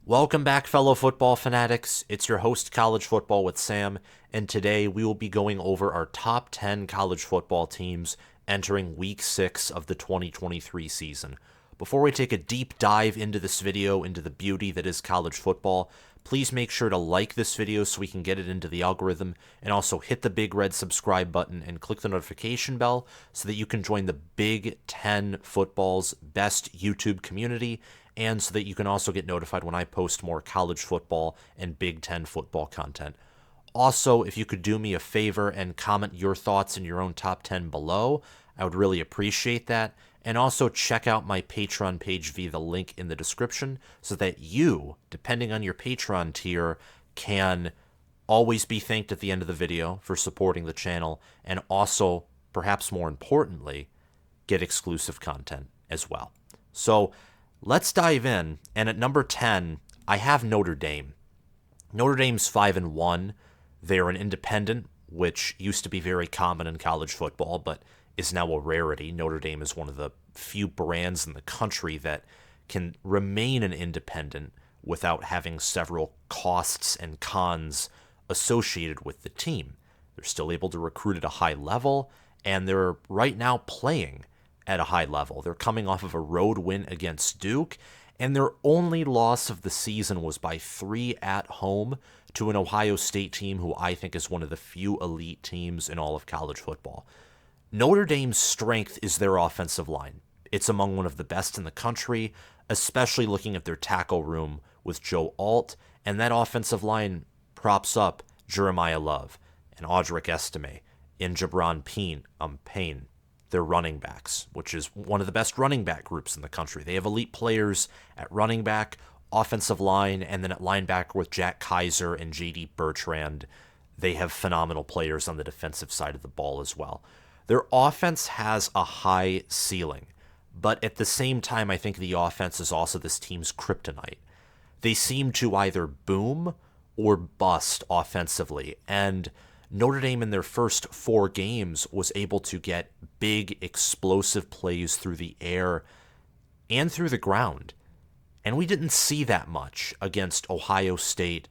Welcome back, fellow football fanatics. It's your host, College Football with Sam, and today we will be going over our top 10 college football teams entering Week 6 of the 2023 season. Before we take a deep dive into this video, into the beauty that is college football, please make sure to like this video so we can get it into the algorithm, and also hit the big red subscribe button and click the notification bell so that you can join the Big 10 Football's best YouTube community, and so that you can also get notified when I post more college football and Big 10 football content. Also, if you could do me a favor and comment your thoughts in your own top 10 below, I would really appreciate that. And also check out my Patreon page via the link in the description so that you, depending on your Patreon tier, can always be thanked at the end of the video for supporting the channel, and also, perhaps more importantly, get exclusive content as well. So let's dive in, and at number 10, I have Notre Dame. Notre Dame's 5-1. They're an independent, which used to be very common in college football, but is now a rarity. Notre Dame is one of the few brands in the country that can remain an independent without having several costs and cons associated with the team. They're still able to recruit at a high level, and they're right now playing at a high level. They're coming off of a road win against Duke, and their only loss of the season was by 3 at home to an Ohio State team who I think is one of the few elite teams in all of college football. Notre Dame's strength is their offensive line. It's among one of the best in the country, especially looking at their tackle room with Joe Alt, and that offensive line props up Jeremiah Love and Audric Estime and Jabron Payne, their running backs, which is one of the best running back groups in the country. They have elite players at running back, offensive line, and then at linebacker with Jack Kaiser and J.D. Bertrand. They have phenomenal players on the defensive side of the ball as well. Their offense has a high ceiling, but at the same time, I think the offense is also this team's kryptonite. They seem to either boom or bust offensively, and Notre Dame in their first 4 games was able to get big, explosive plays through the air and through the ground. And we didn't see that much against Ohio State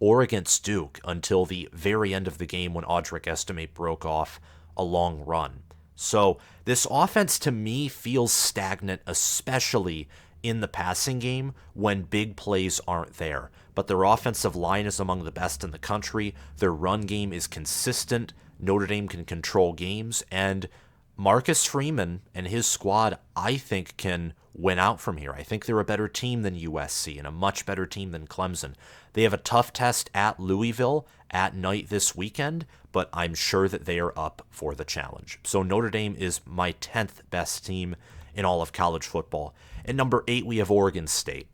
or against Duke until the very end of the game when Audric Estime broke off a long run. So this offense to me feels stagnant, especially in the passing game when big plays aren't there. But their offensive line is among the best in the country. Their run game is consistent. Notre Dame can control games, and Marcus Freeman and his squad, I think, can win out from here. I think they're a better team than USC and a much better team than Clemson. They have a tough test at Louisville at night this weekend, but I'm sure that they are up for the challenge. So Notre Dame is my 10th best team in all of college football. At number 8, we have Oregon State.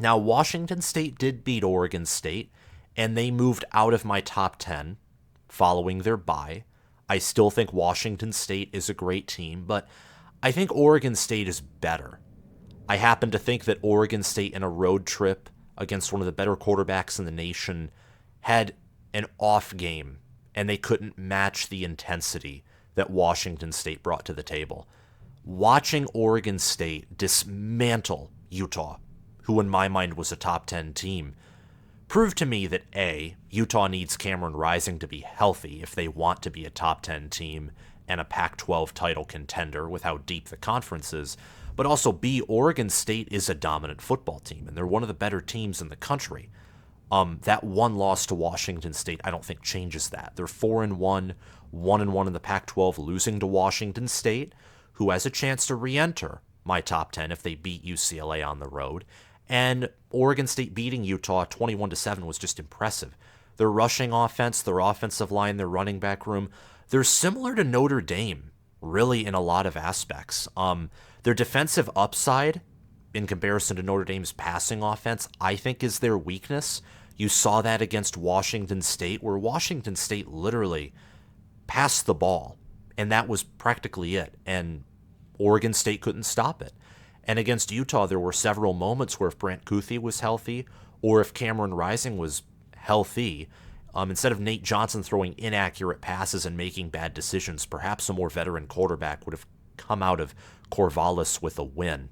Now, Washington State did beat Oregon State, and they moved out of my top 10 following their bye. I still think Washington State is a great team, but I think Oregon State is better. I happen to think that Oregon State in a road trip against one of the better quarterbacks in the nation had an off game, and they couldn't match the intensity that Washington State brought to the table. Watching Oregon State dismantle Utah, who in my mind was a top 10 team, proved to me that A, Utah needs Cameron Rising to be healthy if they want to be a top 10 team and a Pac-12 title contender with how deep the conference is, but also B, Oregon State is a dominant football team, and they're one of the better teams in the country. That one loss to Washington State, I don't think changes that. They're 4-1, 1-1 in the Pac-12, losing to Washington State, who has a chance to re-enter my top 10 if they beat UCLA on the road. And Oregon State beating Utah 21-7 was just impressive. Their rushing offense, their offensive line, their running back room, they're similar to Notre Dame, really, in a lot of aspects. Their defensive upside, in comparison to Notre Dame's passing offense, I think is their weakness. You saw that against Washington State, where Washington State literally passed the ball, and that was practically it, and Oregon State couldn't stop it. And against Utah, there were several moments where if Brant Kuithe was healthy, or if Cameron Rising was healthy, instead of Nate Johnson throwing inaccurate passes and making bad decisions, perhaps a more veteran quarterback would have come out of Corvallis with a win.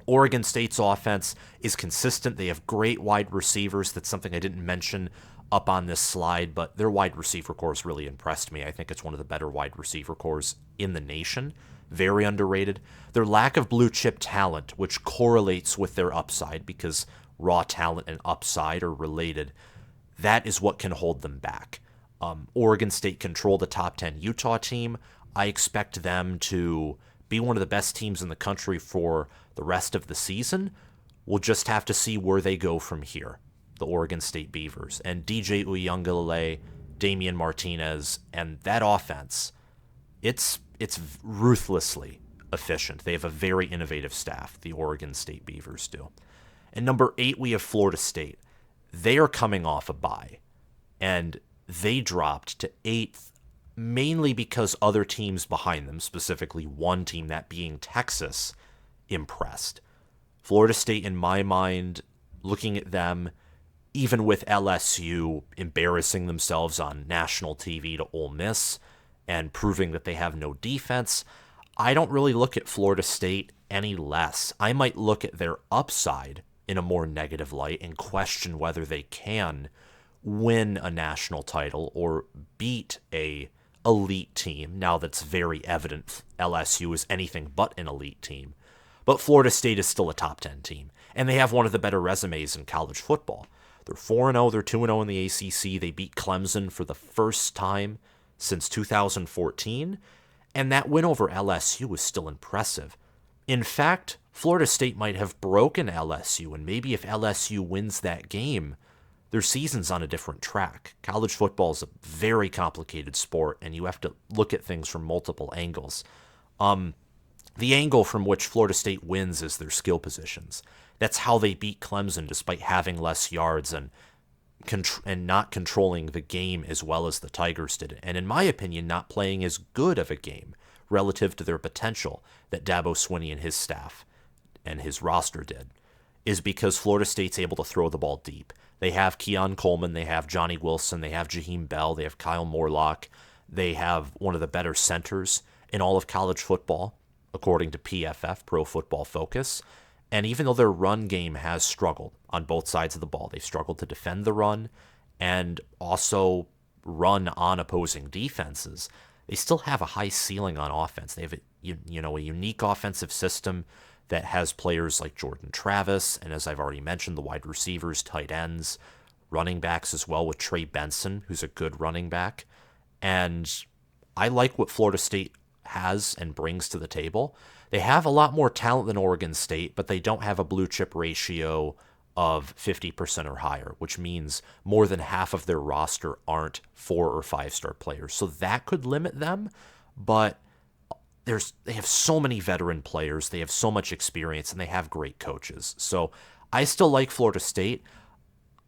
Oregon State's offense is consistent. They have great wide receivers. That's something I didn't mention up on this slide, but their wide receiver corps really impressed me. I think it's one of the better wide receiver corps in the nation. Very underrated. Their lack of blue chip talent, which correlates with their upside because raw talent and upside are related, that is what can hold them back. Oregon State controlled the top 10 Utah team. I expect them to be one of the best teams in the country for the rest of the season. We'll just have to see where they go from here, the Oregon State Beavers. And DJ Uiagalelei, Damian Martinez, and that offense, it's ruthlessly efficient. They have a very innovative staff, the Oregon State Beavers do. And number 8, we have Florida State. They are coming off a bye, and they dropped to 8th mainly because other teams behind them, specifically one team, that being Texas, impressed. Florida State, in my mind, looking at them, even with LSU embarrassing themselves on national TV to Ole Miss and proving that they have no defense, I don't really look at Florida State any less. I might look at their upside in a more negative light and question whether they can win a national title or beat a elite team. Now that's very evident. LSU is anything but an elite team. But Florida State is still a top 10 team, and they have one of the better resumes in college football. They're 4-0, they're 2-0 in the ACC. They beat Clemson for the first time since 2014, and that win over LSU was still impressive. In fact, Florida State might have broken LSU, and maybe if LSU wins that game, their season's on a different track. College football is a very complicated sport, and you have to look at things from multiple angles. The angle from which Florida State wins is their skill positions. That's how they beat Clemson despite having less yards and not controlling the game as well as the Tigers did. And in my opinion, not playing as good of a game relative to their potential that Dabo Swinney and his staff and his roster did, is because Florida State's able to throw the ball deep. They have Keon Coleman, they have Johnny Wilson, they have Jaheim Bell, they have Kyle Morlock. They have one of the better centers in all of college football, according to PFF, Pro Football Focus. And even though their run game has struggled on both sides of the ball, they've struggled to defend the run and also run on opposing defenses, they still have a high ceiling on offense. They have a unique offensive system that has players like Jordan Travis, and as I've already mentioned, the wide receivers, tight ends, running backs as well with Trey Benson, who's a good running back. And I like what Florida State has and brings to the table. They have a lot more talent than Oregon State, but they don't have a blue chip ratio of 50% or higher, which means more than half of their roster aren't 4- or 5-star players. So that could limit them, but they have so many veteran players, they have so much experience, and they have great coaches. So I still like Florida State.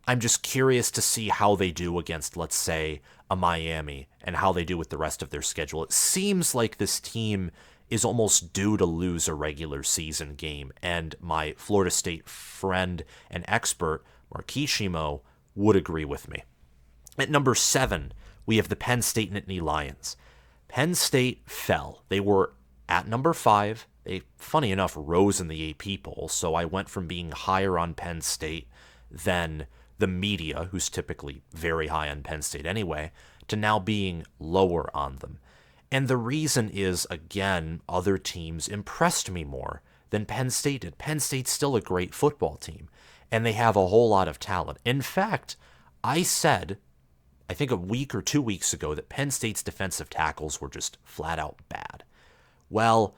I'm just curious to see how they do against, let's say, a Miami, and how they do with the rest of their schedule. It seems like this team is almost due to lose a regular season game, and my Florida State friend and expert, Markishimo, would agree with me. At number 7, we have the Penn State Nittany Lions. Penn State fell. They were at number 5. They, funny enough, rose in the AP poll, so I went from being higher on Penn State than the media, who's typically very high on Penn State anyway, to now being lower on them. And the reason is, again, other teams impressed me more than Penn State did. Penn State's still a great football team, and they have a whole lot of talent. In fact, I said, I think a week or 2 weeks ago, that Penn State's defensive tackles were just flat out bad. Well,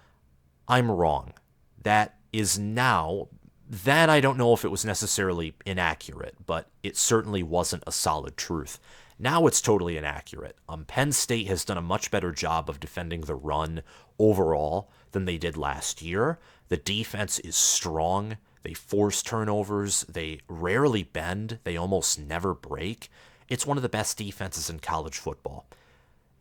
I'm wrong. That is now, then I don't know if it was necessarily inaccurate, but it certainly wasn't a solid truth. Now it's totally inaccurate. Penn State has done a much better job of defending the run overall than they did last year. The defense is strong. They force turnovers. They rarely bend. They almost never break. It's one of the best defenses in college football.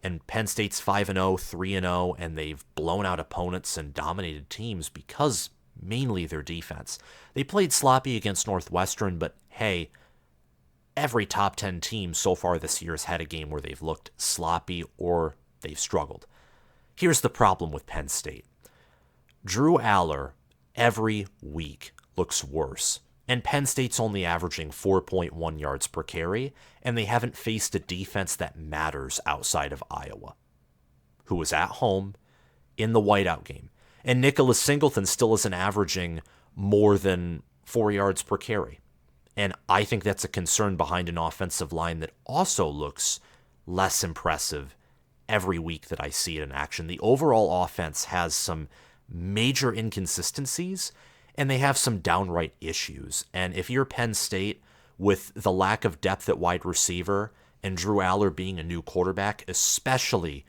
And Penn State's 5-0, 3-0, and they've blown out opponents and dominated teams because mainly their defense. They played sloppy against Northwestern, but hey, every top 10 team so far this year has had a game where they've looked sloppy or they've struggled. Here's the problem with Penn State. Drew Aller every week looks worse. And Penn State's only averaging 4.1 yards per carry, and they haven't faced a defense that matters outside of Iowa, who was at home in the whiteout game. And Nicholas Singleton still isn't averaging more than 4 yards per carry. And I think that's a concern behind an offensive line that also looks less impressive every week that I see it in action. The overall offense has some major inconsistencies, and they have some downright issues. And if you're Penn State, with the lack of depth at wide receiver and Drew Aller being a new quarterback, especially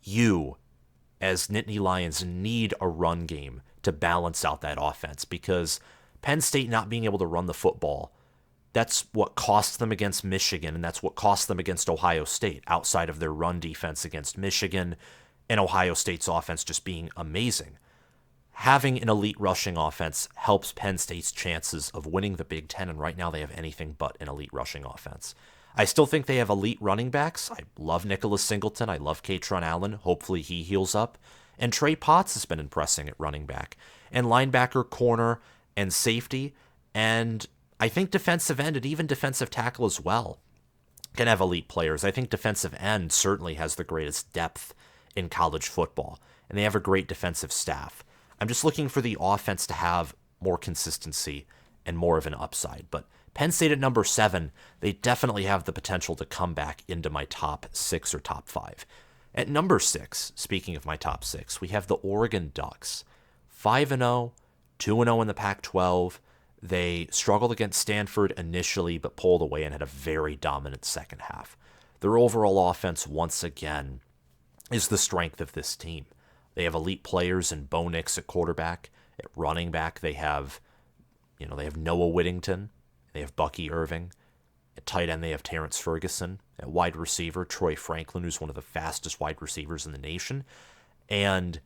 you as Nittany Lions need a run game to balance out that offense, because Penn State not being able to run the football, that's what cost them against Michigan, and that's what cost them against Ohio State, outside of their run defense against Michigan and Ohio State's offense just being amazing. Having an elite rushing offense helps Penn State's chances of winning the Big Ten, and right now they have anything but an elite rushing offense. I still think they have elite running backs. I love Nicholas Singleton. I love Katron Allen. Hopefully he heals up. And Trey Potts has been impressing at running back. And linebacker, corner, and safety. And I think defensive end and even defensive tackle as well can have elite players. I think defensive end certainly has the greatest depth in college football. And they have a great defensive staff. I'm just looking for the offense to have more consistency and more of an upside. But Penn State at number 7, they definitely have the potential to come back into my top 6 or top 5. At number 6, speaking of my top 6, we have the Oregon Ducks. 5-0, 2-0 in the Pac-12. They struggled against Stanford initially, but pulled away and had a very dominant second half. Their overall offense, once again, is the strength of this team. They have elite players in Bo Nix at quarterback. At running back, they have Noah Whittington. They have Bucky Irving. At tight end, they have Terrence Ferguson. At wide receiver, Troy Franklin, who's one of the fastest wide receivers in the nation. And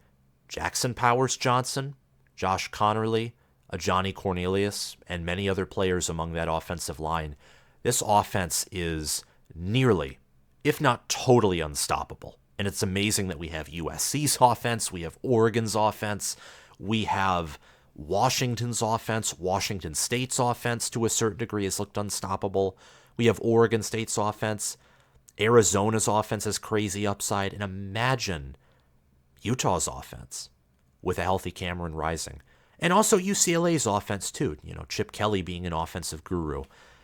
Jackson Powers Johnson, Josh Connerly, Johnny Cornelius, and many other players among that offensive line. This offense is nearly, if not totally, unstoppable. And it's amazing that we have USC's offense, we have Oregon's offense, we have Washington's offense, Washington State's offense to a certain degree has looked unstoppable. We have Oregon State's offense, Arizona's offense has crazy upside, and imagine Utah's offense with a healthy Cameron Rising. And also UCLA's offense too, Chip Kelly being an offensive guru.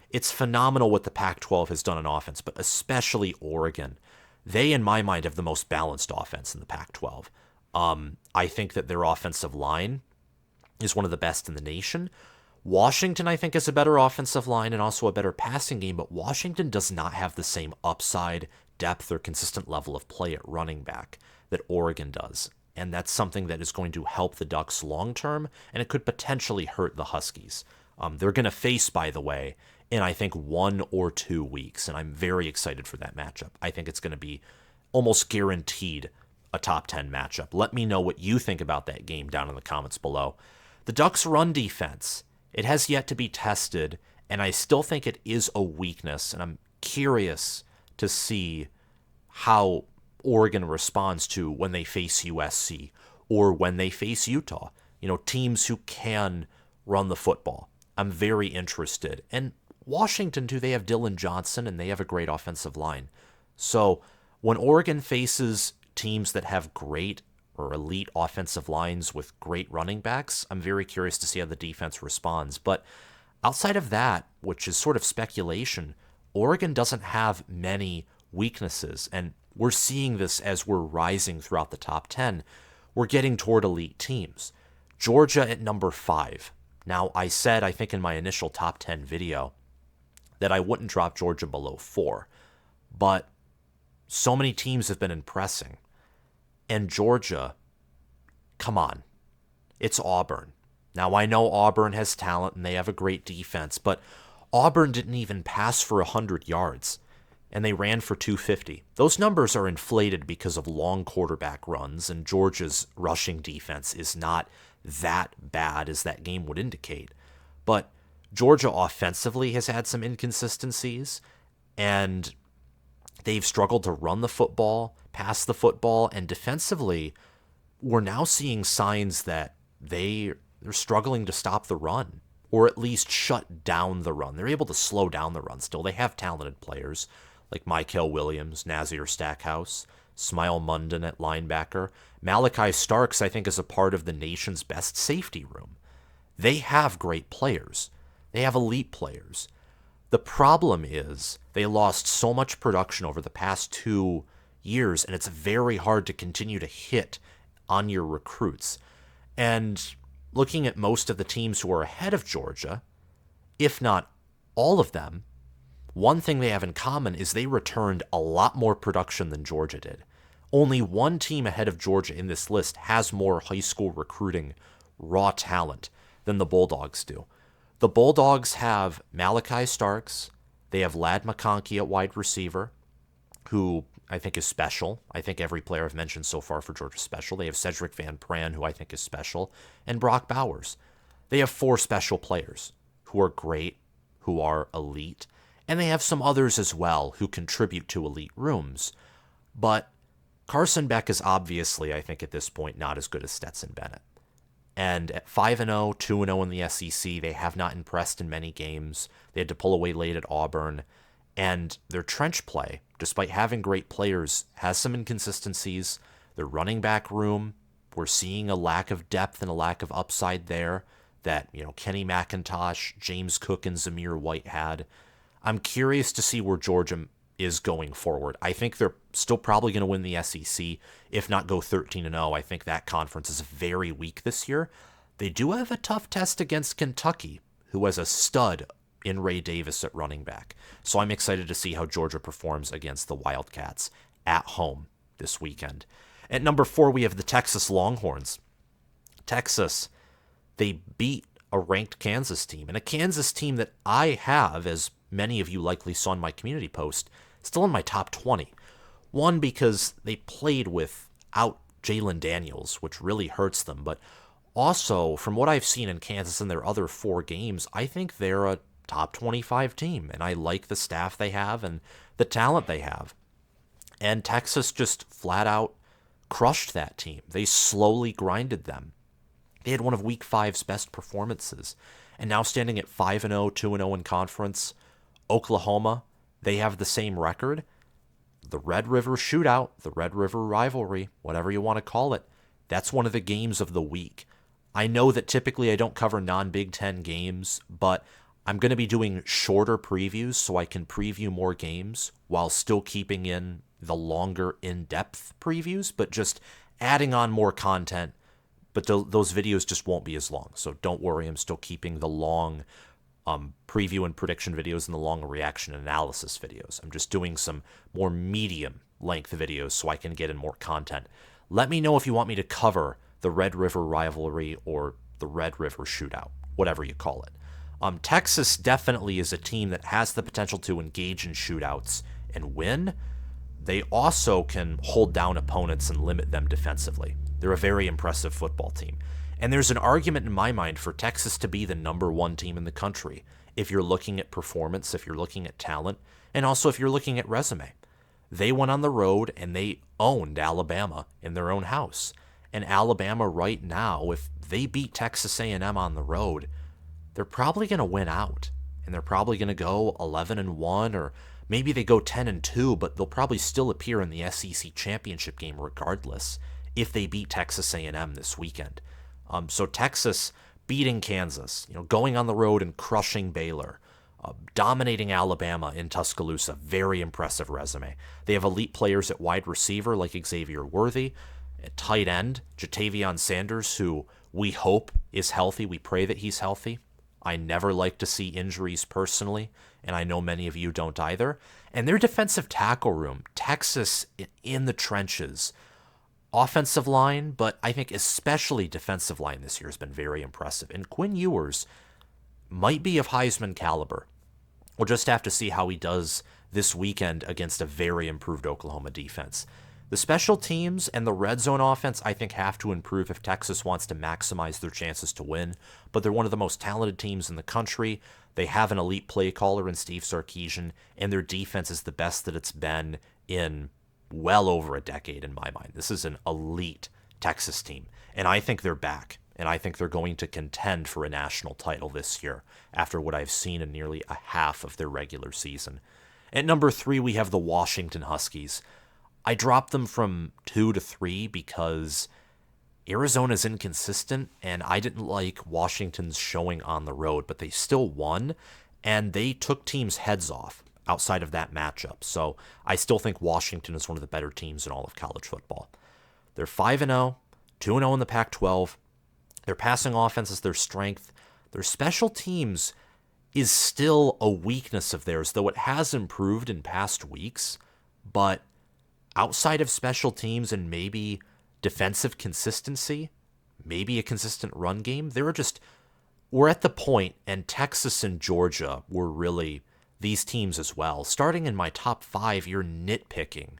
It's phenomenal what the Pac-12 has done on offense, but especially Oregon. They, in my mind, have the most balanced offense in the Pac-12. I think that their offensive line is one of the best in the nation. Washington, I think, has a better offensive line and also a better passing game, but Washington does not have the same upside, depth, or consistent level of play at running back that Oregon does. And that's something that is going to help the Ducks long term, and it could potentially hurt the Huskies. They're going to face, by the way, in I think 1 or 2 weeks, and I'm very excited for that matchup. I think it's going to be almost guaranteed a top 10 matchup. Let me know what you think about that game down in the comments below. The Ducks' run defense, it has yet to be tested, and I still think it is a weakness, and I'm curious to see how Oregon responds to when they face USC or when they face Utah. Teams who can run the football. I'm very interested. And Washington, too, they have Dylan Johnson, and they have a great offensive line. So when Oregon faces teams that have great or elite offensive lines with great running backs, I'm very curious to see how the defense responds. But outside of that, which is sort of speculation, Oregon doesn't have many weaknesses, and we're seeing this as we're rising throughout the top 10. We're getting toward elite teams. Georgia at number 5. Now, I said, I think in my initial top 10 video, that I wouldn't drop Georgia below 4. But so many teams have been impressing. And Georgia, come on. It's Auburn. Now, I know Auburn has talent and they have a great defense, but Auburn didn't even pass for 100 yards. And they ran for 250. Those numbers are inflated because of long quarterback runs, and Georgia's rushing defense is not that bad as that game would indicate. But Georgia offensively has had some inconsistencies, and they've struggled to run the football, pass the football, and defensively, we're now seeing signs that they they're struggling to stop the run, or at least shut down the run. They're able to slow down the run still. They have talented players like Michael Williams, Nazir Stackhouse, Smile Munden at linebacker. Malachi Starks, I think, is a part of the nation's best safety room. They have great players. They have elite players. The problem is they lost so much production over the past 2 years, and it's very hard to continue to hit on your recruits. And looking at most of the teams who are ahead of Georgia, if not all of them, one thing they have in common is they returned a lot more production than Georgia did. Only one team ahead of Georgia in this list has more high school recruiting raw talent than the Bulldogs do. The Bulldogs have Malachi Starks. They have Ladd McConkey at wide receiver, who I think is special. I think every player I've mentioned so far for Georgia is special. They have Cedric Van Pran, who I think is special, and Brock Bowers. They have 4 special players who are great, who are elite, and they have some others as well who contribute to elite rooms. But Carson Beck is obviously, I think at this point, not as good as Stetson Bennett. And at 5-0, 2-0 in the SEC, they have not impressed in many games. They had to pull away late at Auburn. And their trench play, despite having great players, has some inconsistencies. Their running back room, we're seeing a lack of depth and a lack of upside there that, Kenny McIntosh, James Cook, and Zamir White had. I'm curious to see where Georgia is going forward. I think they're still probably going to win the SEC, if not go 13-0. I think that conference is very weak this year. They do have a tough test against Kentucky, who has a stud in Ray Davis at running back. So I'm excited to see how Georgia performs against the Wildcats at home this weekend. At number 4, we have the Texas Longhorns. Texas, they beat a ranked Kansas team, and a Kansas team that I have, as many of you likely saw in my community post, still in my top 20. One, because they played without Jalen Daniels, which really hurts them, but also, from what I've seen in Kansas in their other 4 games, I think they're a top 25 team, and I like the staff they have and the talent they have. And Texas just flat out crushed that team. They slowly grinded them. They had one of Week 5's best performances, and now standing at 5-0, 2-0 in conference. Oklahoma, they have the same record. The Red River Shootout, the Red River Rivalry, whatever you want to call it, that's one of the games of the week. I know that typically I don't cover non-Big Ten games, but I'm going to be doing shorter previews so I can preview more games while still keeping in the longer in-depth previews, but just adding on more content. But those videos just won't be as long, so don't worry, I'm still keeping the long preview and prediction videos and the long reaction analysis videos. I'm just doing some more medium length videos so I can get in more content. Let me know if you want me to cover the Red River Rivalry or the Red River Shootout, whatever you call it. Texas definitely is a team that has the potential to engage in shootouts and win. They also can hold down opponents and limit them defensively. They're a very impressive football team. And there's an argument in my mind for Texas to be the number 1 team in the country if you're looking at performance, if you're looking at talent, and also if you're looking at resume. They went on the road and they owned Alabama in their own house. And Alabama right now, if they beat Texas A&M on the road, they're probably going to win out. And they're probably going to go 11-1, or maybe they go 10-2, but they'll probably still appear in the SEC championship game regardless if they beat Texas A&M this weekend. So Texas beating Kansas, going on the road and crushing Baylor, dominating Alabama in Tuscaloosa, very impressive resume. They have elite players at wide receiver like Xavier Worthy, at tight end, Jatavion Sanders, who we hope is healthy. We pray that he's healthy. I never like to see injuries personally, and I know many of you don't either. And their defensive tackle room, Texas in the trenches, offensive line, but I think especially defensive line this year has been very impressive. And Quinn Ewers might be of Heisman caliber. We'll just have to see how he does this weekend against a very improved Oklahoma defense. The special teams and the red zone offense, I think, have to improve if Texas wants to maximize their chances to win. But they're one of the most talented teams in the country. They have an elite play caller in Steve Sarkisian, and their defense is the best that it's been in well over a decade in my mind. This is an elite Texas team, and I think they're back and I think they're going to contend for a national title this year after what I've seen in nearly a half of their regular season. At number 3, we have the Washington Huskies. I dropped them from 2 to 3 because Arizona's inconsistent, and I didn't like Washington's showing on the road, but they still won, and they took teams' heads off outside of that matchup. So I still think Washington is one of the better teams in all of college football. They're 5-0, 2-0 in the Pac-12. Their passing offense is their strength. Their special teams is still a weakness of theirs, though it has improved in past weeks. But outside of special teams and maybe defensive consistency, maybe a consistent run game, we're at the point, and Texas and Georgia were really these teams as well. Starting in my top 5, you're nitpicking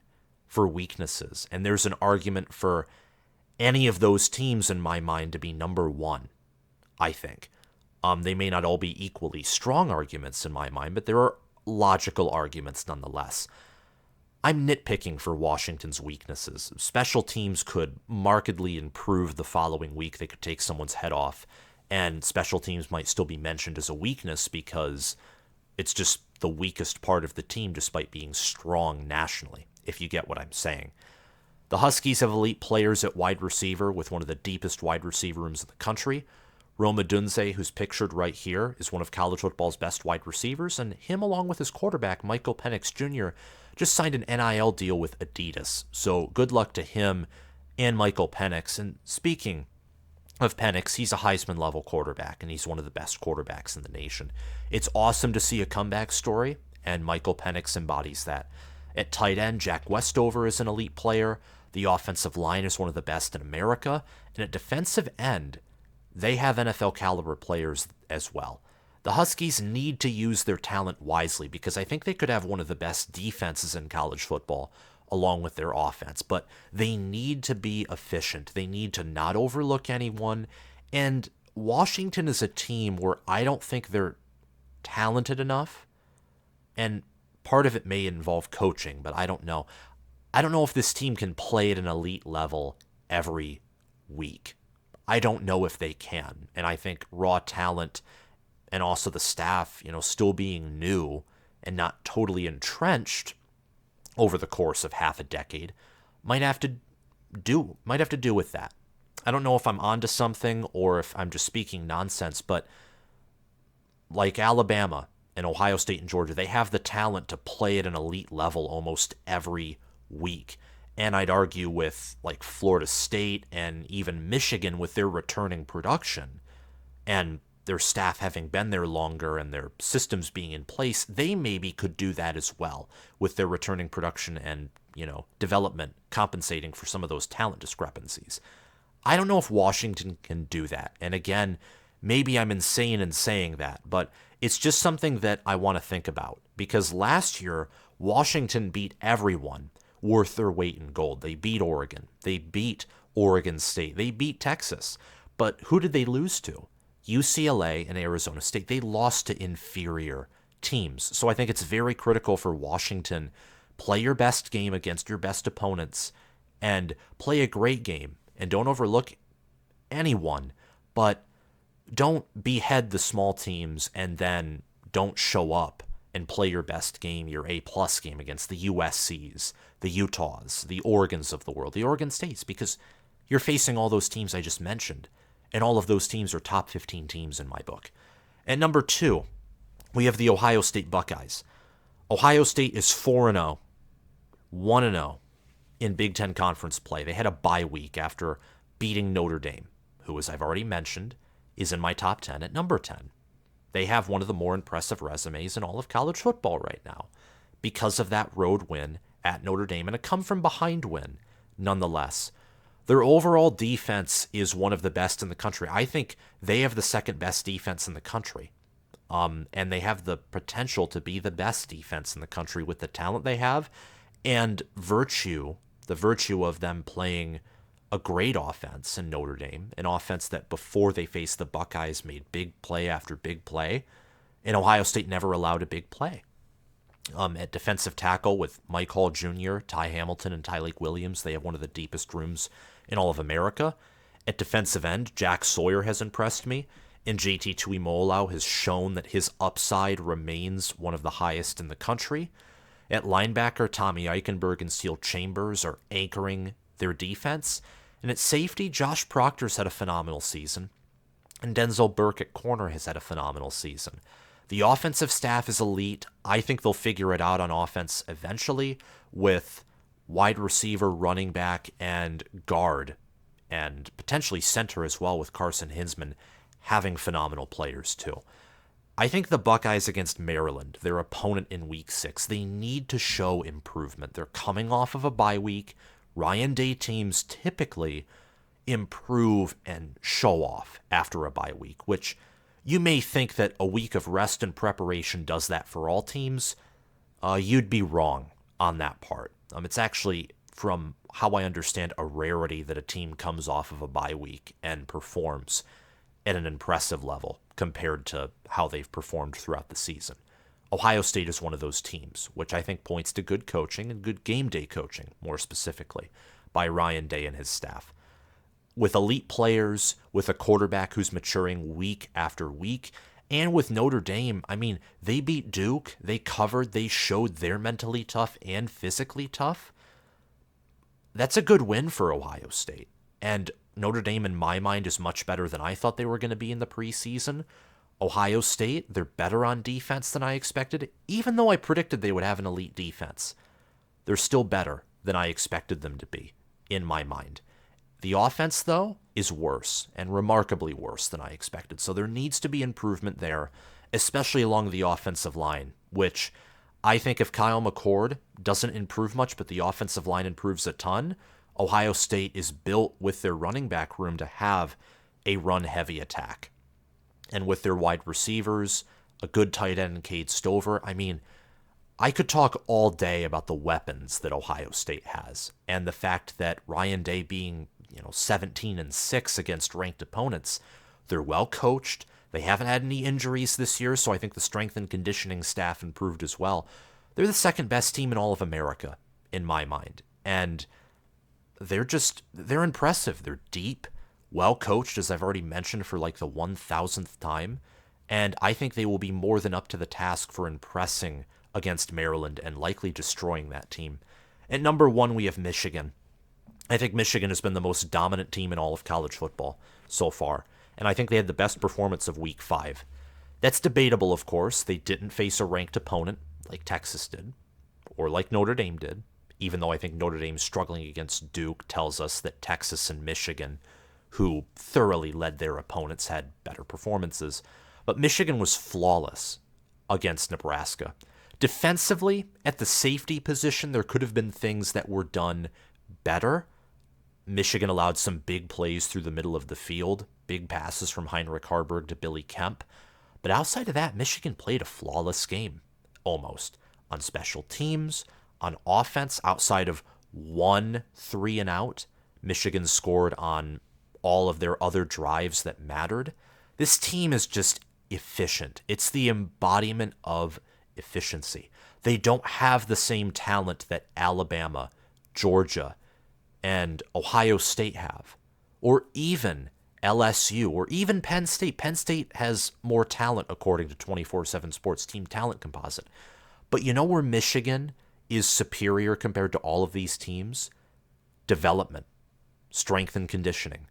for weaknesses, and there's an argument for any of those teams in my mind to be number 1, I think. They may not all be equally strong arguments in my mind, but there are logical arguments nonetheless. I'm nitpicking for Washington's weaknesses. Special teams could markedly improve the following week. They could take someone's head off, and special teams might still be mentioned as a weakness because it's just the weakest part of the team despite being strong nationally, if you get what I'm saying. The Huskies have elite players at wide receiver with one of the deepest wide receiver rooms in the country. Rome Odunze, who's pictured right here, is one of college football's best wide receivers, and him along with his quarterback, Michael Penix Jr., just signed an NIL deal with Adidas. So good luck to him and Michael Penix. And speaking of Penix, he's a Heisman-level quarterback, and he's one of the best quarterbacks in the nation. It's awesome to see a comeback story, and Michael Penix embodies that. At tight end, Jack Westover is an elite player. The offensive line is one of the best in America. And at defensive end, they have NFL-caliber players as well. The Huskies need to use their talent wisely because I think they could have one of the best defenses in college football along with their offense, but they need to be efficient. They need to not overlook anyone, and Washington is a team where I don't think they're talented enough, and part of it may involve coaching, but I don't know. I don't know if this team can play at an elite level every week. I don't know if they can, and I think raw talent and also the staff, still being new and not totally entrenched over the course of half a decade, might have to do with that. I don't know if I'm onto something or if I'm just speaking nonsense, but like Alabama and Ohio State and Georgia, they have the talent to play at an elite level almost every week. And I'd argue with like Florida State and even Michigan with their returning production and their staff having been there longer and their systems being in place, they maybe could do that as well with their returning production and, development compensating for some of those talent discrepancies. I don't know if Washington can do that. And again, maybe I'm insane in saying that, but it's just something that I want to think about because last year, Washington beat everyone worth their weight in gold. They beat Oregon. They beat Oregon State. They beat Texas. But who did they lose to? UCLA and Arizona State. They lost to inferior teams. So I think it's very critical for Washington. Play your best game against your best opponents and play a great game. And don't overlook anyone, but don't behead the small teams and then don't show up and play your best game, your A-plus game against the USCs, the Utahs, the Oregons of the world, the Oregon States, because you're facing all those teams I just mentioned. And all of those teams are top 15 teams in my book. At number 2, we have the Ohio State Buckeyes. Ohio State is 4-0, 1-0 in Big Ten Conference play. They had a bye week after beating Notre Dame, who, as I've already mentioned, is in my top 10 at number 10. They have one of the more impressive resumes in all of college football right now because of that road win at Notre Dame and a come-from-behind win nonetheless. Their overall defense is one of the best in the country. I think they have the second best defense in the country. And they have the potential to be the best defense in the country with the talent they have and the virtue of them playing a great offense in Notre Dame, an offense that before they faced the Buckeyes made big play after big play, and Ohio State never allowed a big play. At defensive tackle with Mike Hall Jr., Ty Hamilton, and Tyleik Williams, they have one of the deepest rooms in all of America. At defensive end, Jack Sawyer has impressed me, and JT Tuimoloau has shown that his upside remains one of the highest in the country. At linebacker, Tommy Eichenberg and Seal Chambers are anchoring their defense. And at safety, Josh Proctor's had a phenomenal season. And Denzel Burke at corner has had a phenomenal season. The offensive staff is elite. I think they'll figure it out on offense eventually with wide receiver, running back, and guard, and potentially center as well with Carson Hinsman having phenomenal players too. I think the Buckeyes against Maryland, their opponent in Week 6, they need to show improvement. They're coming off of a bye week. Ryan Day teams typically improve and show off after a bye week, which you may think that a week of rest and preparation does that for all teams. You'd be wrong on that part. It's actually, from how I understand, a rarity that a team comes off of a bye week and performs at an impressive level compared to how they've performed throughout the season. Ohio State is one of those teams, which I think points to good coaching and good game day coaching, more specifically, by Ryan Day and his staff. With elite players, with a quarterback who's maturing week after week, and with Notre Dame, I mean, they beat Duke, they covered, they showed they're mentally tough and physically tough. That's a good win for Ohio State. And Notre Dame, in my mind, is much better than I thought they were going to be in the preseason. Ohio State, they're better on defense than I expected, even though I predicted they would have an elite defense. They're still better than I expected them to be, in my mind. The offense, though, is worse, and remarkably worse than I expected. So there needs to be improvement there, especially along the offensive line, which I think if Kyle McCord doesn't improve much, but the offensive line improves a ton, Ohio State is built with their running back room to have a run-heavy attack. And with their wide receivers, a good tight end, Cade Stover, I mean, I could talk all day about the weapons that Ohio State has, and the fact that Ryan Day being 17-6 against ranked opponents, they're well coached. They haven't had any injuries this year, so I think the strength and conditioning staff improved as well. They're the second best team in all of America, in my mind. And they're impressive. They're deep, well coached, as I've already mentioned for like the 1,000th time. And I think they will be more than up to the task for impressing against Maryland and likely destroying that team. At number 1, we have Michigan. I think Michigan has been the most dominant team in all of college football so far, and I think they had the best performance of Week 5. That's debatable, of course. They didn't face a ranked opponent like Texas did, or like Notre Dame did, even though I think Notre Dame struggling against Duke tells us that Texas and Michigan, who thoroughly led their opponents, had better performances. But Michigan was flawless against Nebraska. Defensively, at the safety position, there could have been things that were done better. Michigan allowed some big plays through the middle of the field, big passes from Heinrich Haarberg to Billy Kemp. But outside of that, Michigan played a flawless game, almost. On special teams, on offense, outside of one 3-and-out, Michigan scored on all of their other drives that mattered. This team is just efficient. It's the embodiment of efficiency. They don't have the same talent that Alabama, Georgia, and Ohio State have, or even LSU, or even Penn State. Penn State has more talent according to 24/7 Sports Team Talent Composite. But you know where Michigan is superior compared to all of these teams? Development, strength and conditioning,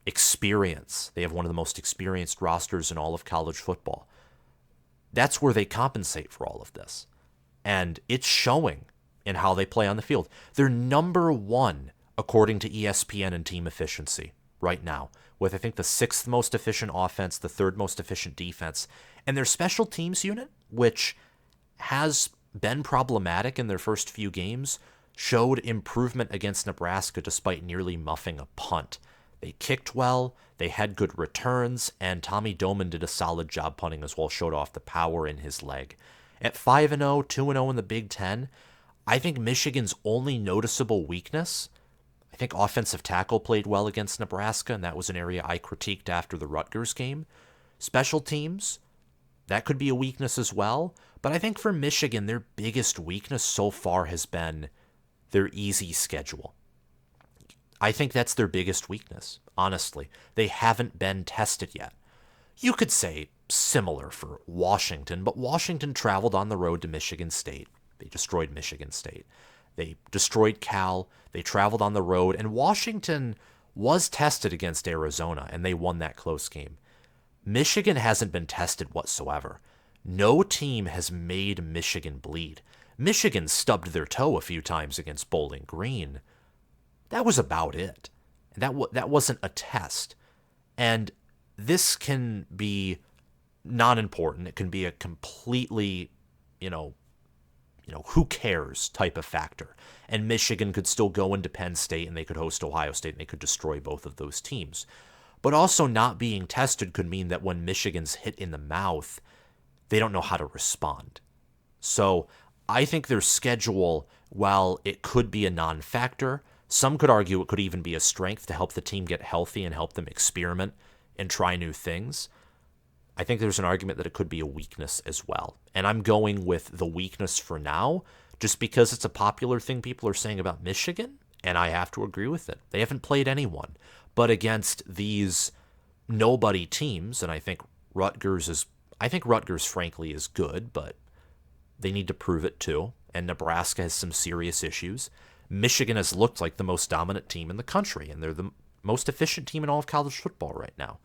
experience. They have one of the most experienced rosters in all of college football. That's where they compensate for all of this. And it's showing in how they play on the field. They're number 1 according to ESPN in team efficiency right now, with I think the 6th most efficient offense, the 3rd most efficient defense, and their special teams unit, which has been problematic in their first few games, showed improvement against Nebraska despite nearly muffing a punt. They kicked well, they had good returns, and Tommy Doman did a solid job punting as well, showed off the power in his leg. At 5-0, 2-0 in the Big Ten, I think Michigan's only noticeable weakness, I think offensive tackle played well against Nebraska, and that was an area I critiqued after the Rutgers game. Special teams, that could be a weakness as well, but I think for Michigan, their biggest weakness so far has been their easy schedule. I think that's their biggest weakness, honestly. They haven't been tested yet. You could say similar for Washington, but Washington traveled on the road to Michigan State. They destroyed Michigan State. They destroyed Cal. They traveled on the road, and Washington was tested against Arizona, and they won that close game. Michigan hasn't been tested whatsoever. No team has made Michigan bleed. Michigan stubbed their toe a few times against Bowling Green. That was about it. And that wasn't a test. And this can be non-important. It can be a completely, who cares type of factor. And Michigan could still go into Penn State and they could host Ohio State and they could destroy both of those teams. But also not being tested could mean that when Michigan's hit in the mouth, they don't know how to respond. So I think their schedule, while it could be a non-factor, some could argue it could even be a strength to help the team get healthy and help them experiment and try new things. I think there's an argument that it could be a weakness as well. And I'm going with the weakness for now, just because it's a popular thing people are saying about Michigan, and I have to agree with it. They haven't played anyone. But against these nobody teams, and I think Rutgers, frankly, is good, but they need to prove it too. And Nebraska has some serious issues. Michigan has looked like the most dominant team in the country, and they're the most efficient team in all of college football right now.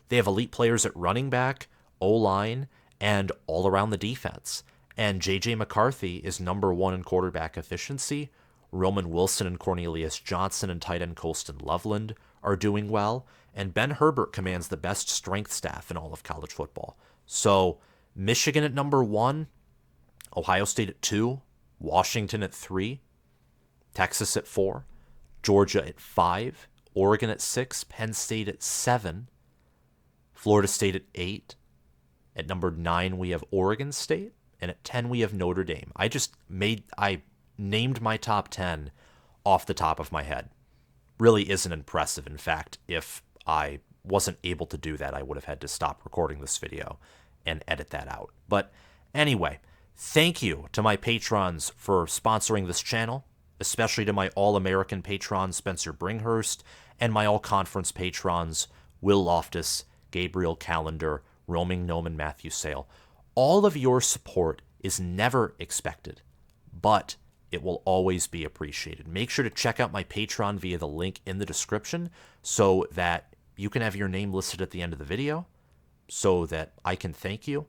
They have elite players at running back, O-line, and all around the defense. And J.J. McCarthy is number one in quarterback efficiency. Roman Wilson and Cornelius Johnson and tight end Colston Loveland are doing well. And Ben Herbert commands the best strength staff in all of college football. So Michigan at number 1, Ohio State at 2, Washington at 3, Texas at 4, Georgia at 5, Oregon at 6, Penn State at 7, Florida State at 8. At number 9, we have Oregon State. And at 10, we have Notre Dame. I named my top 10 off the top of my head. Really isn't impressive. In fact, if I wasn't able to do that, I would have had to stop recording this video and edit that out. But anyway, thank you to my patrons for sponsoring this channel, especially to my All-American patron, Spencer Bringhurst, and my All-Conference patrons, Will Loftus, Gabriel Callender, Roaming Gnome, and Matthew Sale. All of your support is never expected, but it will always be appreciated. Make sure to check out my Patreon via the link in the description so that you can have your name listed at the end of the video, so that I can thank you,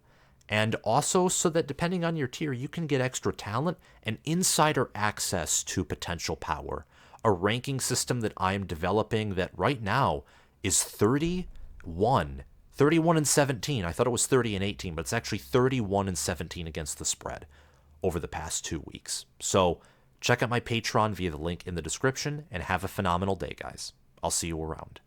and also so that depending on your tier, you can get extra talent and insider access to potential power. A ranking system that I am developing that right now is 31 and 17. I thought it was 30 and 18, but it's actually 31 and 17 against the spread over the past 2 weeks. So check out my Patreon via the link in the description and have a phenomenal day, guys. I'll see you around.